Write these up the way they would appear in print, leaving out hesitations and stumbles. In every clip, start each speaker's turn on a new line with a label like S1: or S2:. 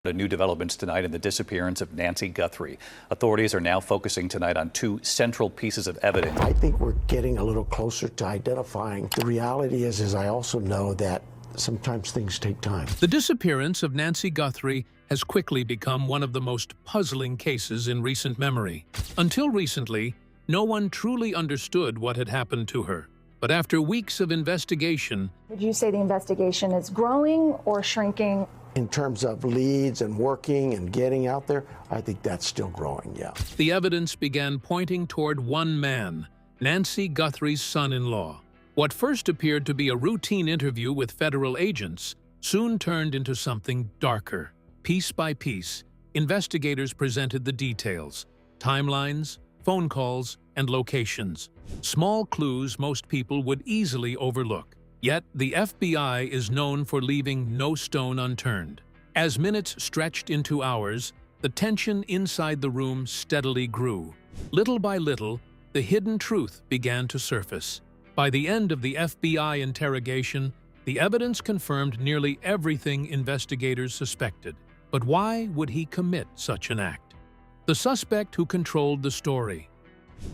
S1: New developments tonight in the disappearance of Nancy Guthrie. Authorities are now focusing tonight on two central pieces of evidence.
S2: I think we're getting a little closer to identifying. The reality is I also know that sometimes things take time.
S3: The disappearance of Nancy Guthrie has quickly become one of the most puzzling cases in recent memory. Until recently, no one truly understood what had happened to her. But after weeks of investigation...
S4: Would you say the investigation is growing or shrinking?
S2: In terms of leads and working and getting out there, I think that's still growing, yeah.
S3: The evidence began pointing toward one man, Nancy Guthrie's son-in-law. What first appeared to be a routine interview with federal agents soon turned into something darker. Piece by piece, investigators presented the details, timelines, phone calls, and locations. Small clues most people would easily overlook. Yet, the FBI is known for leaving no stone unturned. As minutes stretched into hours, the tension inside the room steadily grew. Little by little, the hidden truth began to surface. By the end of the FBI interrogation, the evidence confirmed nearly everything investigators suspected. But why would he commit such an act? The suspect who controlled the story.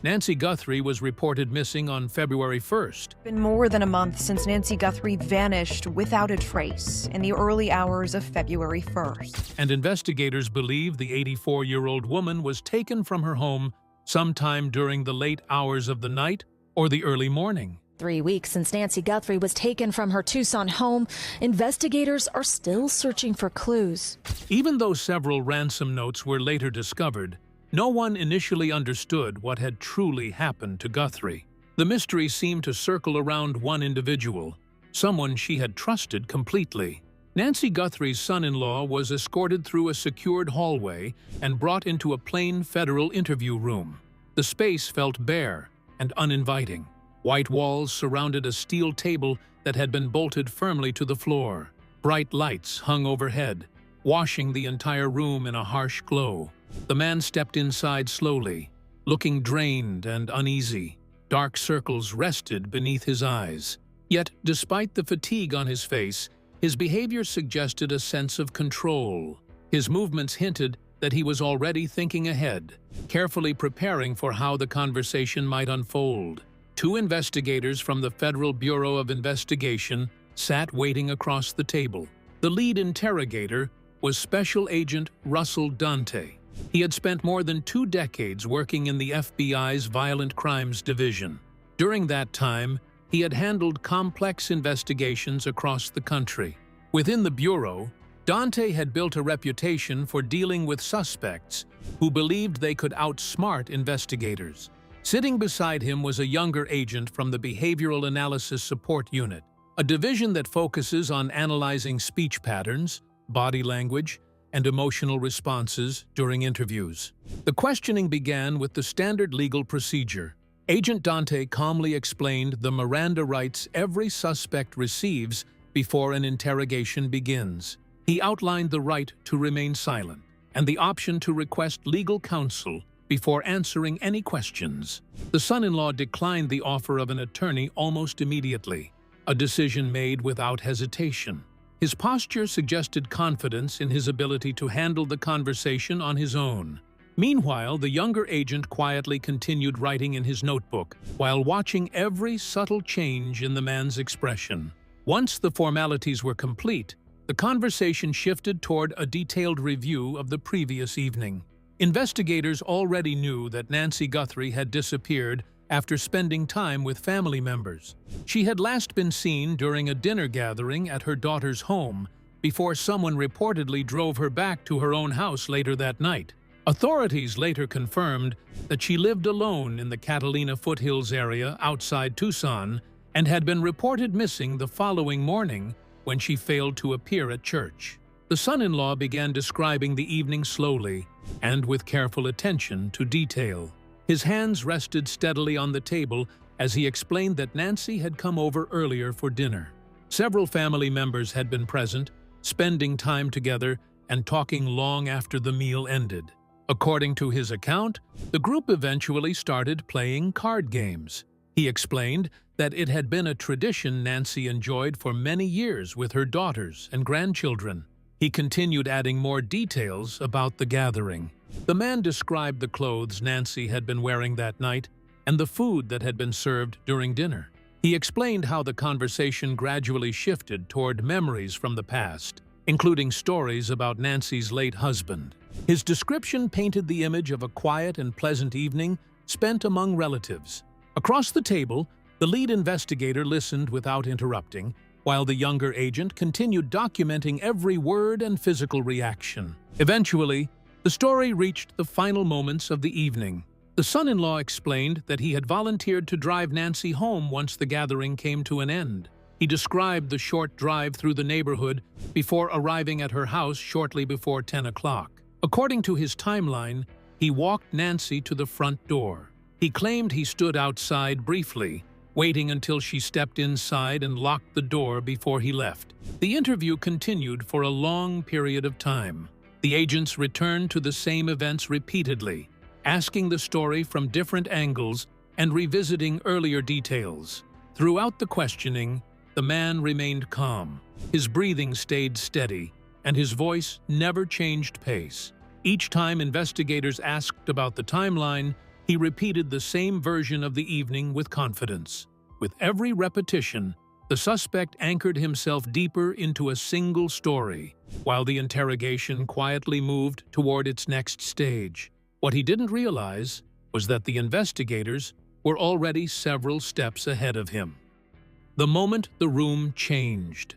S3: Nancy Guthrie was reported missing on February 1st.
S5: It's been more than a month since Nancy Guthrie vanished without a trace in the early hours of February 1st.
S3: And investigators believe the 84-year-old woman was taken from her home sometime during the late hours of the night or the early morning.
S6: 3 weeks since Nancy Guthrie was taken from her Tucson home, investigators are still searching for clues.
S3: Even though several ransom notes were later discovered, no one initially understood what had truly happened to Guthrie. The mystery seemed to circle around one individual, someone she had trusted completely. Nancy Guthrie's son-in-law was escorted through a secured hallway and brought into a plain federal interview room. The space felt bare and uninviting. White walls surrounded a steel table that had been bolted firmly to the floor. Bright lights hung overhead, washing the entire room in a harsh glow. The man stepped inside slowly, looking drained and uneasy. Dark circles rested beneath his eyes. Yet, despite the fatigue on his face, his behavior suggested a sense of control. His movements hinted that he was already thinking ahead, carefully preparing for how the conversation might unfold. Two investigators from the Federal Bureau of Investigation sat waiting across the table. The lead interrogator was Special Agent Russell Dante. He had spent more than 2 decades working in the FBI's Violent Crimes Division. During that time, he had handled complex investigations across the country. Within the Bureau, Dante had built a reputation for dealing with suspects who believed they could outsmart investigators. Sitting beside him was a younger agent from the Behavioral Analysis Support Unit, a division that focuses on analyzing speech patterns, body language, and emotional responses during interviews. The questioning began with the standard legal procedure. Agent Dante calmly explained the Miranda rights every suspect receives before an interrogation begins. He outlined the right to remain silent and the option to request legal counsel before answering any questions. The son-in-law declined the offer of an attorney almost immediately, a decision made without hesitation. His posture suggested confidence in his ability to handle the conversation on his own. Meanwhile, the younger agent quietly continued writing in his notebook, while watching every subtle change in the man's expression. Once the formalities were complete, the conversation shifted toward a detailed review of the previous evening. Investigators already knew that Nancy Guthrie had disappeared after spending time with family members. She had last been seen during a dinner gathering at her daughter's home before someone reportedly drove her back to her own house later that night. Authorities later confirmed that she lived alone in the Catalina foothills area outside Tucson and had been reported missing the following morning when she failed to appear at church. The son-in-law began describing the evening slowly and with careful attention to detail. His hands rested steadily on the table as he explained that Nancy had come over earlier for dinner. Several family members had been present, spending time together and talking long after the meal ended. According to his account, the group eventually started playing card games. He explained that it had been a tradition Nancy enjoyed for many years with her daughters and grandchildren. He continued adding more details about the gathering. The man described the clothes Nancy had been wearing that night and the food that had been served during dinner. He explained how the conversation gradually shifted toward memories from the past, including stories about Nancy's late husband. His description painted the image of a quiet and pleasant evening spent among relatives. Across the table, the lead investigator listened without interrupting, while the younger agent continued documenting every word and physical reaction. Eventually, the story reached the final moments of the evening. The son-in-law explained that he had volunteered to drive Nancy home once the gathering came to an end. He described the short drive through the neighborhood before arriving at her house shortly before 10 o'clock. According to his timeline, he walked Nancy to the front door. He claimed he stood outside briefly, waiting until she stepped inside and locked the door before he left. The interview continued for a long period of time. The agents returned to the same events repeatedly, asking the story from different angles and revisiting earlier details. Throughout the questioning, the man remained calm. His breathing stayed steady, and his voice never changed pace. Each time investigators asked about the timeline, he repeated the same version of the evening with confidence. With every repetition, the suspect anchored himself deeper into a single story, while the interrogation quietly moved toward its next stage. What he didn't realize was that the investigators were already several steps ahead of him. The moment the room changed.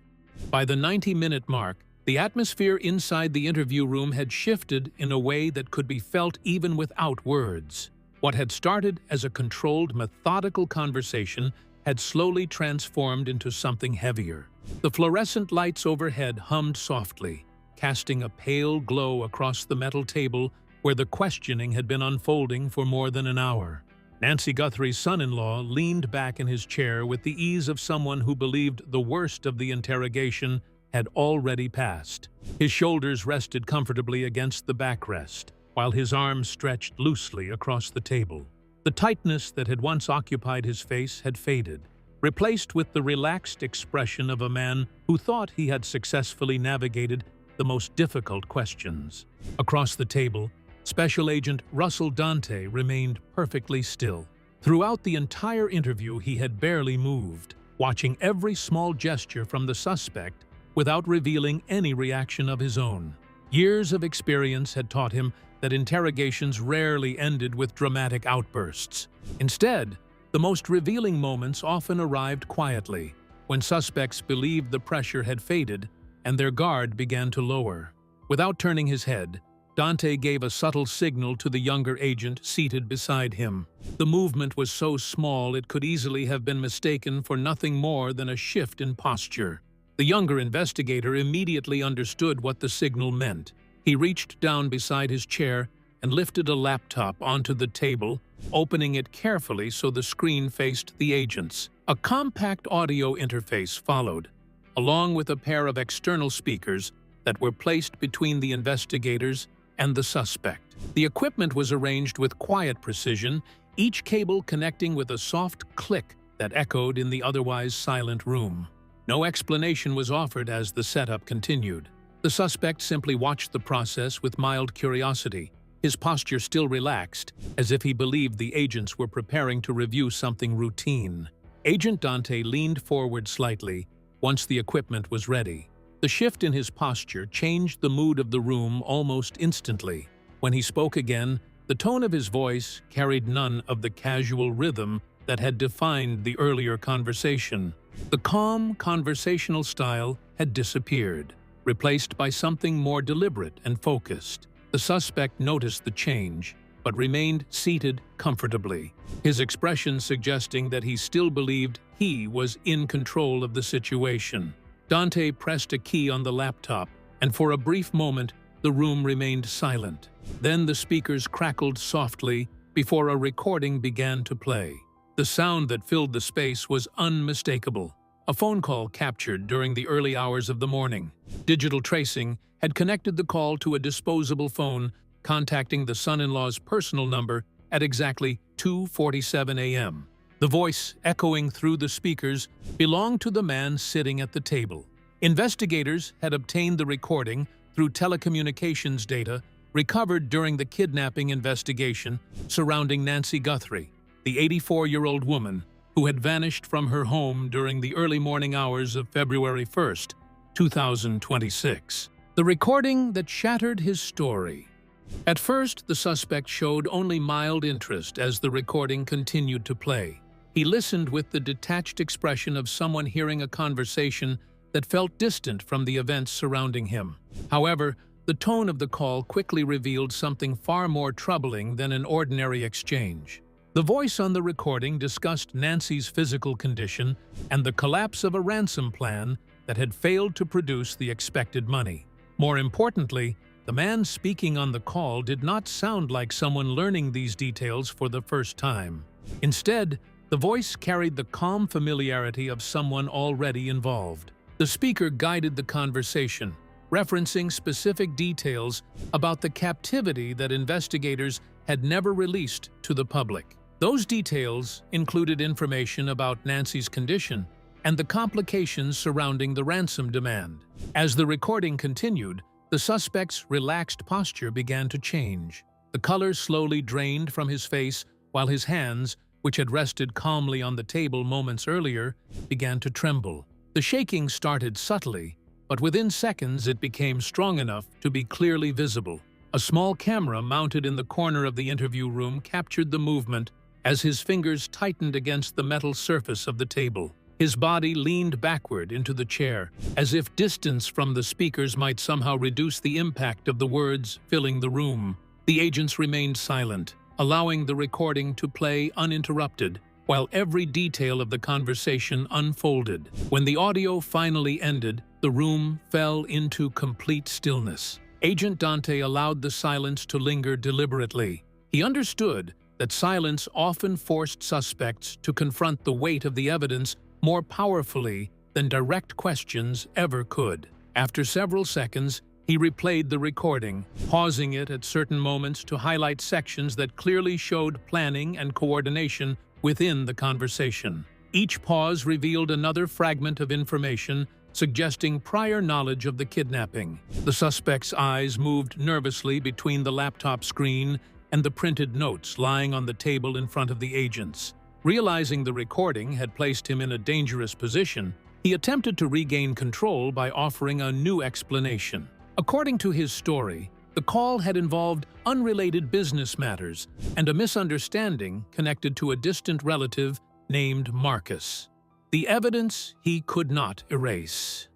S3: By the 90-minute mark, the atmosphere inside the interview room had shifted in a way that could be felt even without words. What had started as a controlled, methodical conversation had slowly transformed into something heavier. The fluorescent lights overhead hummed softly, casting a pale glow across the metal table where the questioning had been unfolding for more than an hour. Nancy Guthrie's son-in-law leaned back in his chair with the ease of someone who believed the worst of the interrogation had already passed. His shoulders rested comfortably against the backrest, while his arms stretched loosely across the table. The tightness that had once occupied his face had faded, replaced with the relaxed expression of a man who thought he had successfully navigated the most difficult questions. Across the table, Special Agent Russell Dante remained perfectly still. Throughout the entire interview, he had barely moved, watching every small gesture from the suspect without revealing any reaction of his own. Years of experience had taught him that interrogations rarely ended with dramatic outbursts. Instead, the most revealing moments often arrived quietly, when suspects believed the pressure had faded and their guard began to lower. Without turning his head, Dante gave a subtle signal to the younger agent seated beside him. The movement was so small it could easily have been mistaken for nothing more than a shift in posture. The younger investigator immediately understood what the signal meant. He reached down beside his chair and lifted a laptop onto the table, opening it carefully so the screen faced the agents. A compact audio interface followed, along with a pair of external speakers that were placed between the investigators and the suspect. The equipment was arranged with quiet precision, each cable connecting with a soft click that echoed in the otherwise silent room. No explanation was offered as the setup continued. The suspect simply watched the process with mild curiosity, his posture still relaxed, as if he believed the agents were preparing to review something routine. Agent Dante leaned forward slightly once the equipment was ready. The shift in his posture changed the mood of the room almost instantly. When he spoke again, the tone of his voice carried none of the casual rhythm that had defined the earlier conversation. The calm, conversational style had disappeared, replaced by something more deliberate and focused. The suspect noticed the change, but remained seated comfortably, his expression suggesting that he still believed he was in control of the situation. Dante pressed a key on the laptop, and for a brief moment, the room remained silent. Then the speakers crackled softly before a recording began to play. The sound that filled the space was unmistakable, a phone call captured during the early hours of the morning. Digital tracing had connected the call to a disposable phone, contacting the son-in-law's personal number at exactly 2:47 a.m. The voice echoing through the speakers belonged to the man sitting at the table. Investigators had obtained the recording through telecommunications data recovered during the kidnapping investigation surrounding Nancy Guthrie, the 84-year-old woman who had vanished from her home during the early morning hours of February 1st, 2026. The recording that shattered his story. At first, the suspect showed only mild interest as the recording continued to play. He listened with the detached expression of someone hearing a conversation that felt distant from the events surrounding him. However, the tone of the call quickly revealed something far more troubling than an ordinary exchange. The voice on the recording discussed Nancy's physical condition and the collapse of a ransom plan that had failed to produce the expected money. More importantly, the man speaking on the call did not sound like someone learning these details for the first time. Instead, the voice carried the calm familiarity of someone already involved. The speaker guided the conversation, referencing specific details about the captivity that investigators had never released to the public. Those details included information about Nancy's condition and the complications surrounding the ransom demand. As the recording continued, the suspect's relaxed posture began to change. The color slowly drained from his face while his hands, which had rested calmly on the table moments earlier, began to tremble. The shaking started subtly, but within seconds it became strong enough to be clearly visible. A small camera mounted in the corner of the interview room captured the movement as his fingers tightened against the metal surface of the table. His body leaned backward into the chair, as if distance from the speakers might somehow reduce the impact of the words filling the room. The agents remained silent, allowing the recording to play uninterrupted, while every detail of the conversation unfolded. When the audio finally ended, the room fell into complete stillness. Agent Dante allowed the silence to linger deliberately. He understood that silence often forced suspects to confront the weight of the evidence more powerfully than direct questions ever could. After several seconds, he replayed the recording, pausing it at certain moments to highlight sections that clearly showed planning and coordination within the conversation. Each pause revealed another fragment of information suggesting prior knowledge of the kidnapping. The suspect's eyes moved nervously between the laptop screen and the printed notes lying on the table in front of the agents. Realizing the recording had placed him in a dangerous position, he attempted to regain control by offering a new explanation. According to his story, the call had involved unrelated business matters and a misunderstanding connected to a distant relative named Marcus. The evidence he could not erase.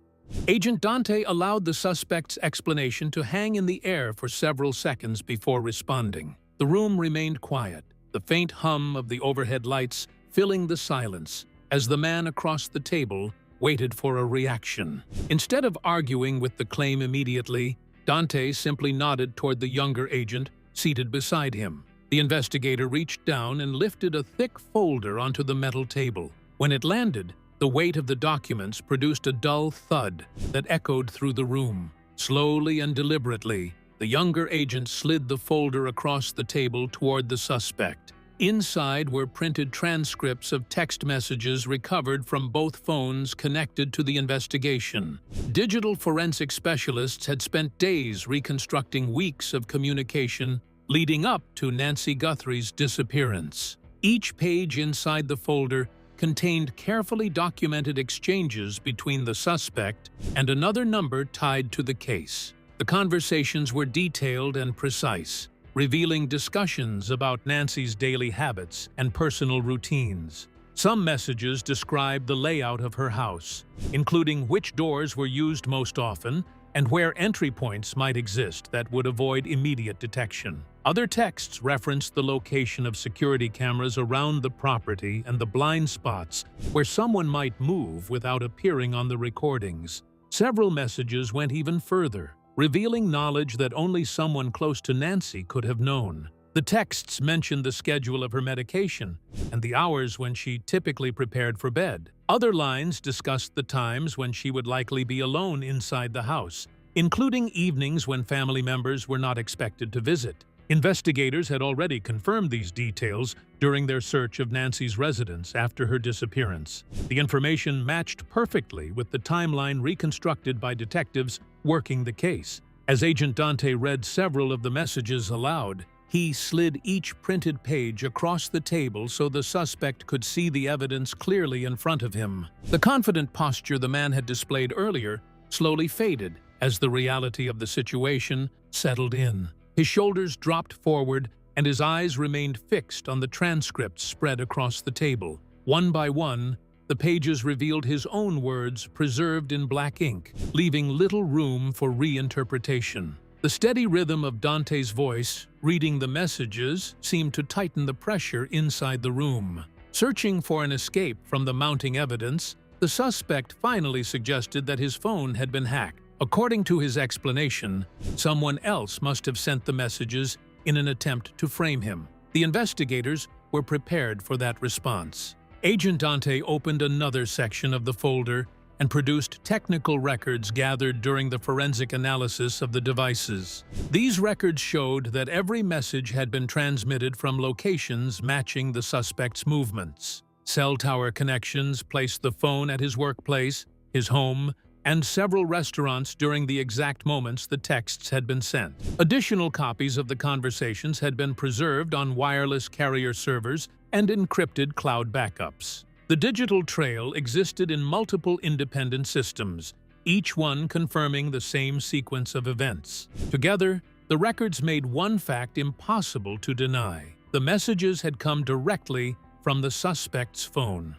S3: Agent Dante allowed the suspect's explanation to hang in the air for several seconds before responding. The room remained quiet, the faint hum of the overhead lights filling the silence as the man across the table waited for a reaction. Instead of arguing with the claim immediately, Dante simply nodded toward the younger agent seated beside him. The investigator reached down and lifted a thick folder onto the metal table. When it landed, the weight of the documents produced a dull thud that echoed through the room. Slowly and deliberately, the younger agent slid the folder across the table toward the suspect. Inside were printed transcripts of text messages recovered from both phones connected to the investigation. Digital forensic specialists had spent days reconstructing weeks of communication leading up to Nancy Guthrie's disappearance. Each page inside the folder contained carefully documented exchanges between the suspect and another number tied to the case. The conversations were detailed and precise, revealing discussions about Nancy's daily habits and personal routines. Some messages described the layout of her house, including which doors were used most often and where entry points might exist that would avoid immediate detection. Other texts referenced the location of security cameras around the property and the blind spots where someone might move without appearing on the recordings. Several messages went even further, revealing knowledge that only someone close to Nancy could have known. The texts mentioned the schedule of her medication and the hours when she typically prepared for bed. Other lines discussed the times when she would likely be alone inside the house, including evenings when family members were not expected to visit. Investigators had already confirmed these details during their search of Nancy's residence after her disappearance. The information matched perfectly with the timeline reconstructed by detectives working the case. As Agent Dante read several of the messages aloud, he slid each printed page across the table so the suspect could see the evidence clearly in front of him. The confident posture the man had displayed earlier slowly faded as the reality of the situation settled in. His shoulders dropped forward and his eyes remained fixed on the transcripts spread across the table. One by one, the pages revealed his own words preserved in black ink, leaving little room for reinterpretation. The steady rhythm of Dante's voice, reading the messages, seemed to tighten the pressure inside the room. Searching for an escape from the mounting evidence, the suspect finally suggested that his phone had been hacked. According to his explanation, someone else must have sent the messages in an attempt to frame him. The investigators were prepared for that response. Agent Dante opened another section of the folder and produced technical records gathered during the forensic analysis of the devices. These records showed that every message had been transmitted from locations matching the suspect's movements. Cell tower connections placed the phone at his workplace, his home, and several restaurants during the exact moments the texts had been sent. Additional copies of the conversations had been preserved on wireless carrier servers and encrypted cloud backups. The digital trail existed in multiple independent systems, each one confirming the same sequence of events. Together, the records made one fact impossible to deny. The messages had come directly from the suspect's phone.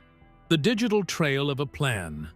S3: The digital trail of a plan.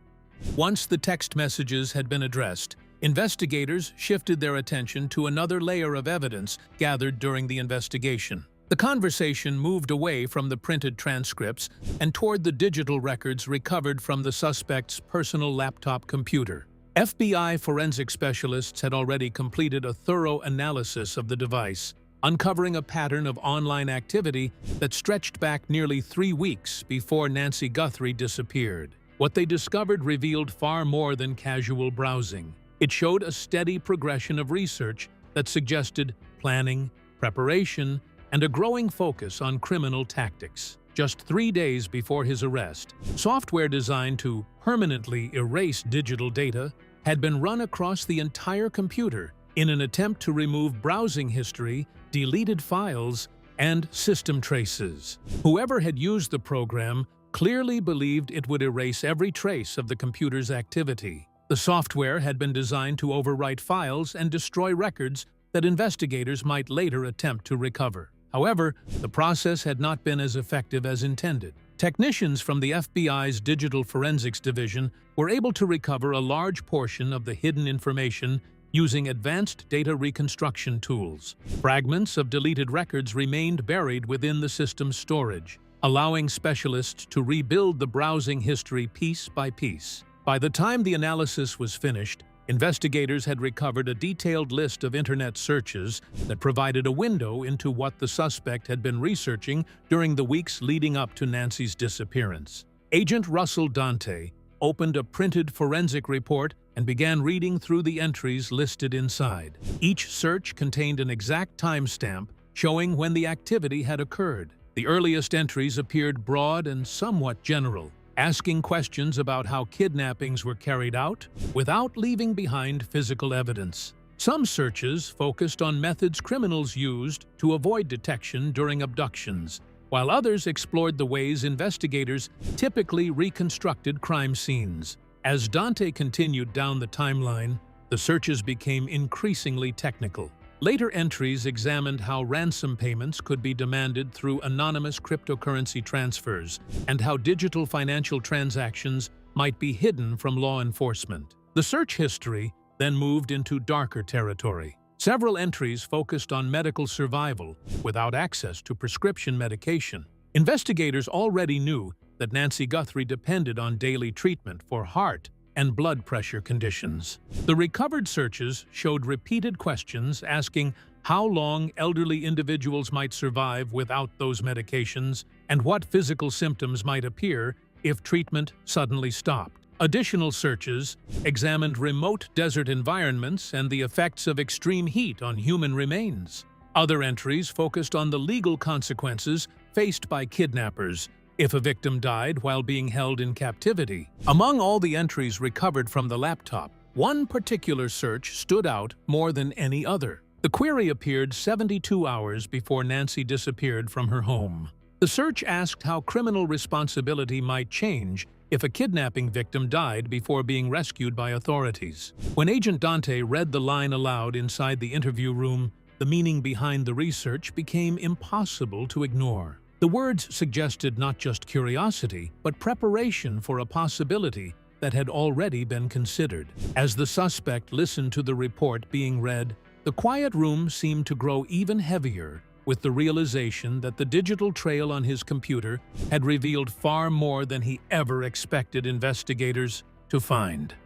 S3: Once the text messages had been addressed, investigators shifted their attention to another layer of evidence gathered during the investigation. The conversation moved away from the printed transcripts and toward the digital records recovered from the suspect's personal laptop computer. FBI forensic specialists had already completed a thorough analysis of the device, uncovering a pattern of online activity that stretched back nearly 3 weeks before Nancy Guthrie disappeared. What they discovered revealed far more than casual browsing. It showed a steady progression of research that suggested planning, preparation, and a growing focus on criminal tactics. Just 3 days before his arrest, software designed to permanently erase digital data had been run across the entire computer in an attempt to remove browsing history, deleted files, and system traces. Whoever had used the program clearly believed it would erase every trace of the computer's activity. The software had been designed to overwrite files and destroy records that investigators might later attempt to recover. However, the process had not been as effective as intended. Technicians from the FBI's Digital Forensics Division were able to recover a large portion of the hidden information using advanced data reconstruction tools. Fragments of deleted records remained buried within the system's storage, allowing specialists to rebuild the browsing history piece by piece. By the time the analysis was finished, investigators had recovered a detailed list of internet searches that provided a window into what the suspect had been researching during the weeks leading up to Nancy's disappearance. Agent Russell Dante opened a printed forensic report and began reading through the entries listed inside. Each search contained an exact timestamp showing when the activity had occurred. The earliest entries appeared broad and somewhat general, asking questions about how kidnappings were carried out without leaving behind physical evidence. Some searches focused on methods criminals used to avoid detection during abductions, while others explored the ways investigators typically reconstructed crime scenes. As Dante continued down the timeline, the searches became increasingly technical. Later entries examined how ransom payments could be demanded through anonymous cryptocurrency transfers and how digital financial transactions might be hidden from law enforcement. The search history then moved into darker territory. Several entries focused on medical survival without access to prescription medication. Investigators already knew that Nancy Guthrie depended on daily treatment for heart and blood pressure conditions. The recovered searches showed repeated questions asking how long elderly individuals might survive without those medications and what physical symptoms might appear if treatment suddenly stopped. Additional searches examined remote desert environments and the effects of extreme heat on human remains. Other entries focused on the legal consequences faced by kidnappers if a victim died while being held in captivity. Among all the entries recovered from the laptop, one particular search stood out more than any other. The query appeared 72 hours before Nancy disappeared from her home. The search asked how criminal responsibility might change if a kidnapping victim died before being rescued by authorities. When Agent Dante read the line aloud inside the interview room, the meaning behind the research became impossible to ignore. The words suggested not just curiosity, but preparation for a possibility that had already been considered. As the suspect listened to the report being read, the quiet room seemed to grow even heavier with the realization that the digital trail on his computer had revealed far more than he ever expected investigators to find.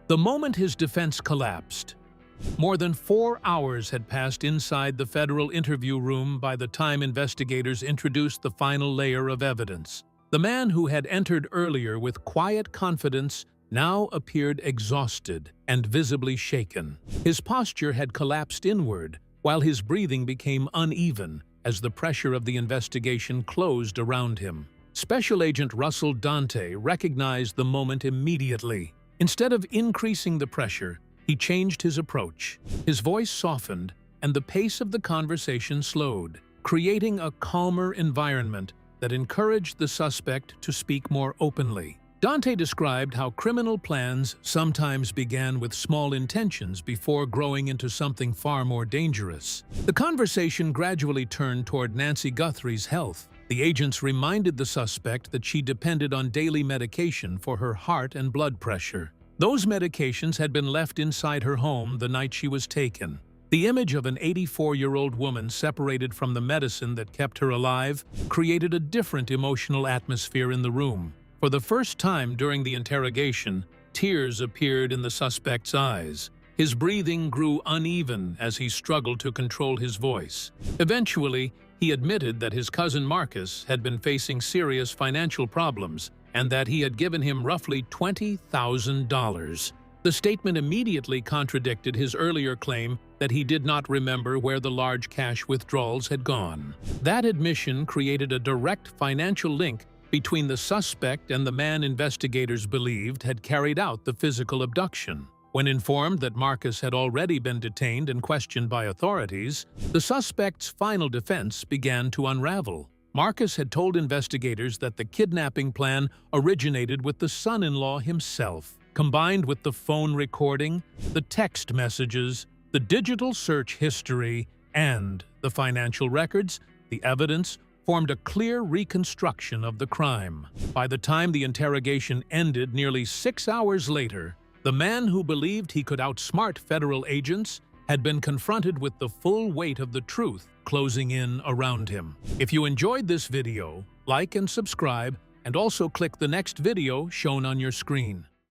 S3: The moment his defense collapsed, more than 4 hours had passed inside the federal interview room by the time investigators introduced the final layer of evidence. The man who had entered earlier with quiet confidence now appeared exhausted and visibly shaken. His posture had collapsed inward, while his breathing became uneven as the pressure of the investigation closed around him. Special Agent Russell Dante recognized the moment immediately. Instead of increasing the pressure, he changed his approach. His voice softened, and the pace of the conversation slowed, creating a calmer environment that encouraged the suspect to speak more openly. Dante described how criminal plans sometimes began with small intentions before growing into something far more dangerous. The conversation gradually turned toward Nancy Guthrie's health. The agents reminded the suspect that she depended on daily medication for her heart and blood pressure. Those medications had been left inside her home the night she was taken. The image of an 84-year-old woman separated from the medicine that kept her alive created a different emotional atmosphere in the room. For the first time during the interrogation, tears appeared in the suspect's eyes. His breathing grew uneven as he struggled to control his voice. Eventually, he admitted that his cousin Marcus had been facing serious financial problems and that he had given him roughly $20,000. The statement immediately contradicted his earlier claim that he did not remember where the large cash withdrawals had gone. That admission created a direct financial link between the suspect and the man investigators believed had carried out the physical abduction. When informed that Marcus had already been detained and questioned by authorities, the suspect's final defense began to unravel. Marcus had told investigators that the kidnapping plan originated with the son-in-law himself. Combined with the phone recording, the text messages, the digital search history, and the financial records, the evidence formed a clear reconstruction of the crime. By the time the interrogation ended nearly 6 hours later, the man who believed he could outsmart federal agents had been confronted with the full weight of the truth closing in around him. If you enjoyed this video, like and subscribe, and also click the next video shown on your screen.